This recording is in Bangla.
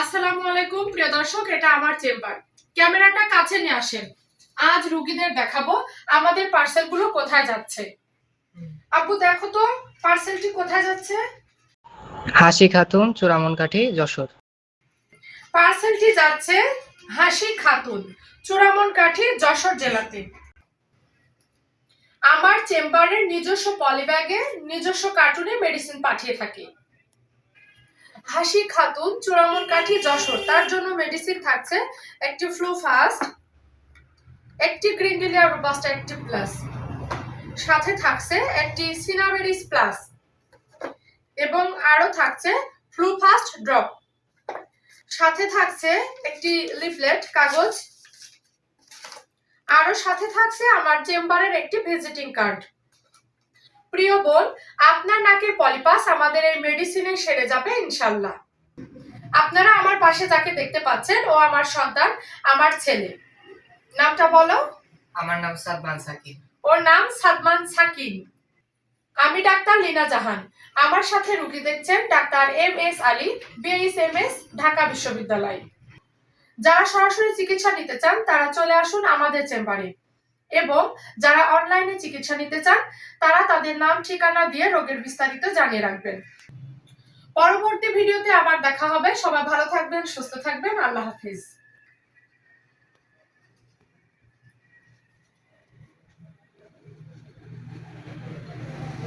আসসালামু আলাইকুম প্রিয় দর্শক, এটা আমার চেম্বার। ক্যামেরাটা কাছে নিয়ে আসেন। আজ রোগীদের দেখাবো আমাদের পার্সেলগুলো কোথায় যাচ্ছে। আপু দেখো তো পার্সেলটি কোথায় যাচ্ছে। হাসি খাতুন, চূড়ামনকাঠি, যশোর। পার্সেলটি যাচ্ছে হাসি খাতুন, চূড়ামনকাঠি, যশোর জেলাতে। আমার চেম্বারের নিজস্ব পলিব্যাগে নিজস্ব কার্টুনে মেডিসিন পাঠিয়ে থাকি। হাসি খাতুন, চূড়ামনকাঠি, যশোর, তার জন্য মেডিসিন থাকছে একটি ফ্লু ফাস্ট, একটি গ্রিনডিলিয়া রোবাস্টা অ্যাক্টিভ প্লাস, সাথে থাকছে একটি সিনাবেরিস প্লাস এবং আরো থাকছে ফ্লু ফাস্ট ড্রপ। সাথে থাকছে একটি লিফলেট কাগজ, আরো সাথে থাকছে আমার চেম্বারের একটি ভিজিটিং কার্ড। প্রিয় বোন, আপনার নাকের পলিপাস আমাদের এই মেডিসিনে সেরে যাবে ইনশাল্লাহ। আপনারা আমার পাশে যাকে দেখতে পাচ্ছেন ও আমার সন্তান, আমার ছেলে। নামটা বলো। আমার নাম সাদমান সাকিব। ওর নাম সাদমান সাকিব। আমি ডাক্তার লীনা জাহান। আমার সাথে রোগী দেখছেন doctor MS Ali, BSMS, Dhaka বিশ্ববিদ্যালয়। যারা সরাসরি চিকিৎসা নিতে চান তারা চলে আসুন আমাদের চেম্বারে, এবং যারা অনলাইনে চিকিৎসা নিতে চান তারা তাদের নাম ঠিকানা দিয়ে রোগের বিস্তারিত জানিয়ে রাখবেন। পরবর্তী ভিডিওতে আবার দেখা হবে। সবাই ভালো থাকবেন, সুস্থ থাকবেন। আল্লাহ হাফিজ।